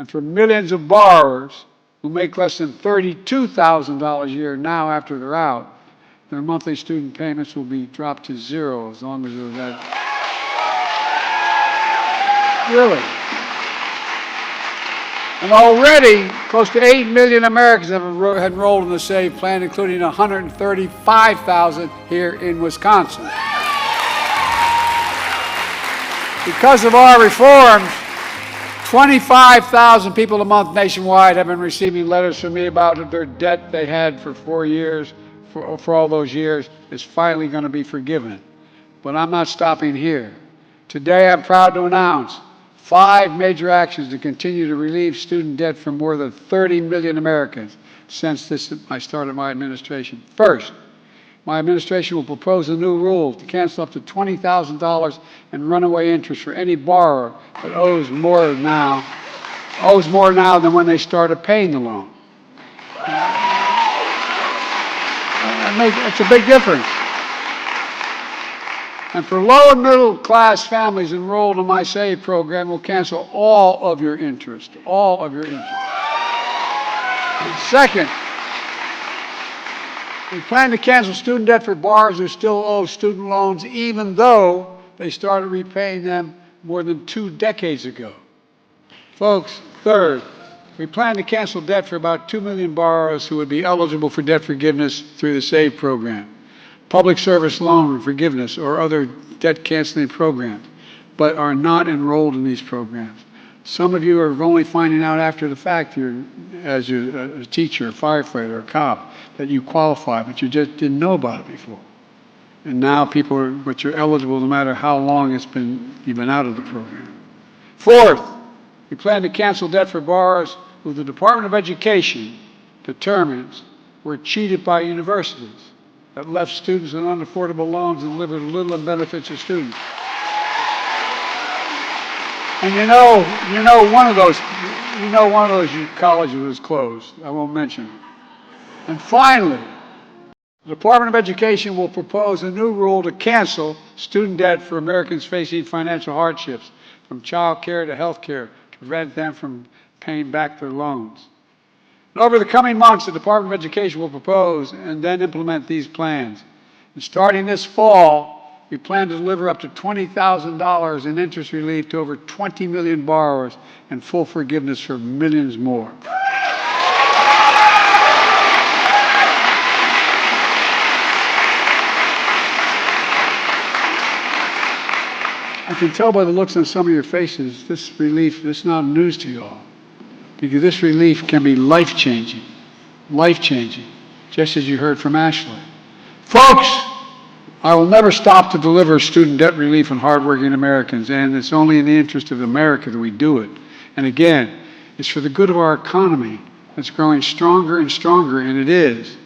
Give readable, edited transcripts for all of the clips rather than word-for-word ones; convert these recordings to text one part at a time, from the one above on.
And for millions of borrowers who make less than $32,000 a year now after they're out, their monthly student payments will be dropped to zero as long as they're that. Really. And already, close to 8 million Americans have enrolled in the SAVE plan, including 135,000 here in Wisconsin. Because of our reforms, 25,000 people a month nationwide have been receiving letters from me about their debt they had for 4 years, for all those years, is finally going to be forgiven. But I'm not stopping here. Today, I'm proud to announce 5 major actions to continue to relieve student debt for more than 30 million Americans since I started my administration. First, my administration will propose a new rule to cancel up to $20,000 in runaway interest for any borrower that owes more now than when they started paying the loan. It's a big difference. And for low and middle class families enrolled in my SAVE program, we'll cancel all of your interest, all of your interest. And second, we plan to cancel student debt for borrowers who still owe student loans even though they started repaying them more than 2 decades ago. Folks, third, we plan to cancel debt for about 2 million borrowers who would be eligible for debt forgiveness through the SAVE program, public service loan forgiveness, or other debt canceling programs, but are not enrolled in these programs. Some of you are only finding out after the fact, as a teacher, a firefighter, a cop, that you qualify, but you just didn't know about it before. And now but you're eligible no matter how long you've been out of the program. Fourth, we plan to cancel debt for borrowers who the Department of Education determines were cheated by universities that left students with unaffordable loans and delivered little in benefits to students. And one of those colleges was closed. I won't mention it. And finally, the Department of Education will propose a new rule to cancel student debt for Americans facing financial hardships, from child care to health care, to prevent them from paying back their loans. And over the coming months, the Department of Education will propose and then implement these plans. And starting this fall, we plan to deliver up to $20,000 in interest relief to over 20 million borrowers and full forgiveness for millions more. I can tell by the looks on some of your faces, this relief is not news to you all. Because this relief can be life-changing, just as you heard from Ashley. Folks, I will never stop to deliver student debt relief on hardworking Americans, and it's only in the interest of America that we do it. And again, it's for the good of our economy that's growing stronger and stronger, and it is.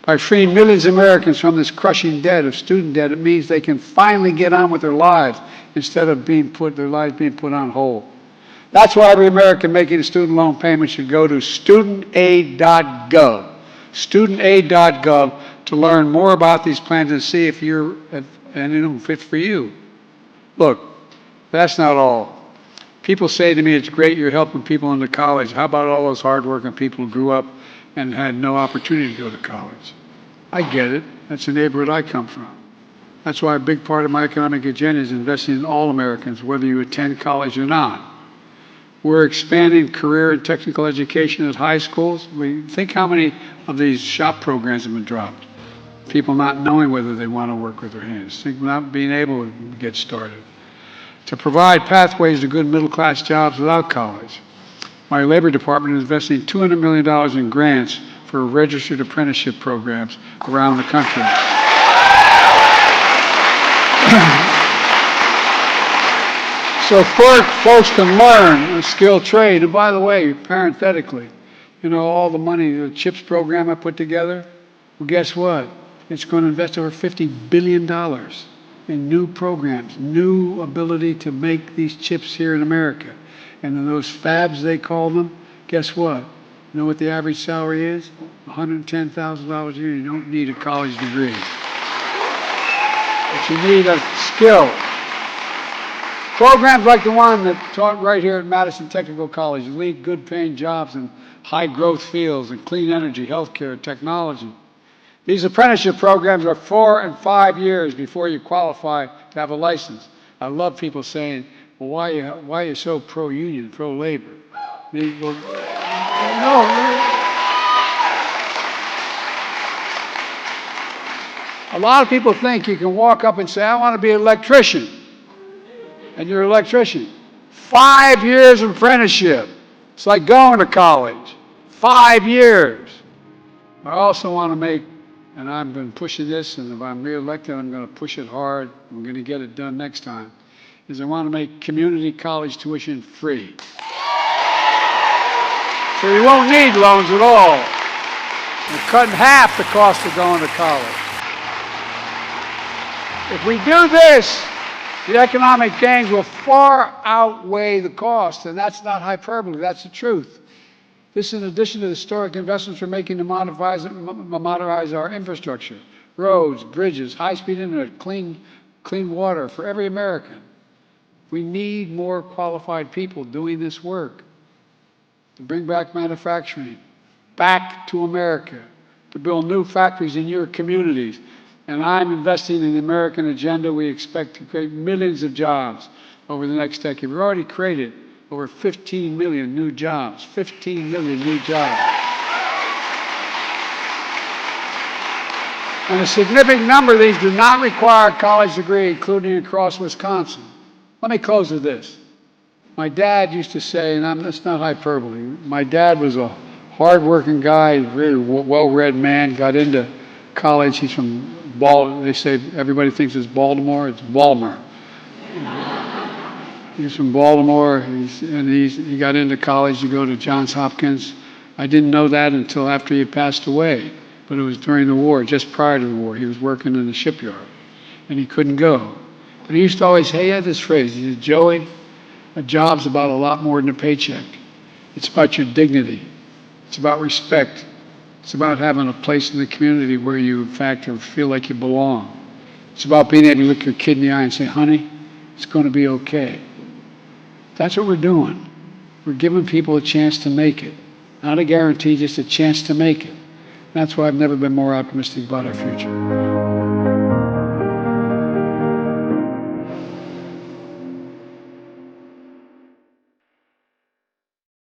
By freeing millions of Americans from this crushing debt of student debt, it means they can finally get on with their lives instead of their lives being put on hold. That's why every American making a student loan payment should go to studentaid.gov, studentaid.gov, to learn more about these plans and see if you're fit for you. Look, that's not all. People say to me, it's great you're helping people into college. How about all those hardworking people who grew up and had no opportunity to go to college? I get it. That's the neighborhood I come from. That's why a big part of my economic agenda is investing in all Americans, whether you attend college or not. We're expanding career and technical education at high schools. Think how many of these shop programs have been dropped. People not knowing whether they want to work with their hands, not being able to get started. To provide pathways to good middle-class jobs without college. My Labor Department is investing $200 million in grants for registered apprenticeship programs around the country. So folks can learn a skilled trade. And by the way, parenthetically, all the money, the CHIPS program I put together, well, guess what? It's going to invest over $50 billion in new programs, new ability to make these chips here in America. And in those fabs, they call them, guess what? You know what the average salary is? $110,000 a year. You don't need a college degree. But you need a skill. Programs like the one that taught right here at Madison Technical College lead good paying jobs in high growth fields in clean energy, healthcare, technology. These apprenticeship programs are 4 and 5 years before you qualify to have a license. I love people saying, well, why are you so pro-union, pro-labor? No. A lot of people think you can walk up and say, I want to be an electrician. And you're an electrician. 5 years of apprenticeship. It's like going to college. 5 years. I also want to make, and I've been pushing this, and if I'm reelected, I'm going to push it hard. We're going to get it done next time, is I want to make community college tuition free. So you won't need loans at all. We're cutting half the cost of going to college. If we do this, the economic gains will far outweigh the cost, and that's not hyperbole, that's the truth. This in addition to the historic investments we're making to modernize our infrastructure, roads, bridges, high-speed internet, clean water for every American. We need more qualified people doing this work to bring back manufacturing, back to America, to build new factories in your communities. And I'm investing in the American agenda. We expect to create millions of jobs over the next decade. We've already created over 15 million new jobs. 15 million new jobs. And a significant number of these do not require a college degree, including across Wisconsin. Let me close with this. My dad used to say, and that's not hyperbole, my dad was a hard-working guy, a very well-read man, got into college. He's from Baltimore. They say everybody thinks it's Baltimore. It's Baltimore. He's from Baltimore, he got into college to go to Johns Hopkins. I didn't know that until after he had passed away, but it was during the war, just prior to the war. He was working in the shipyard, and he couldn't go. But he used to always say, he had this phrase, he said, Joey, a job's about a lot more than a paycheck. It's about your dignity. It's about respect. It's about having a place in the community where you, in fact, feel like you belong. It's about being able to look your kid in the eye and say, honey, it's going to be okay. That's what we're doing. We're giving people a chance to make it. Not a guarantee, just a chance to make it. That's why I've never been more optimistic about our future.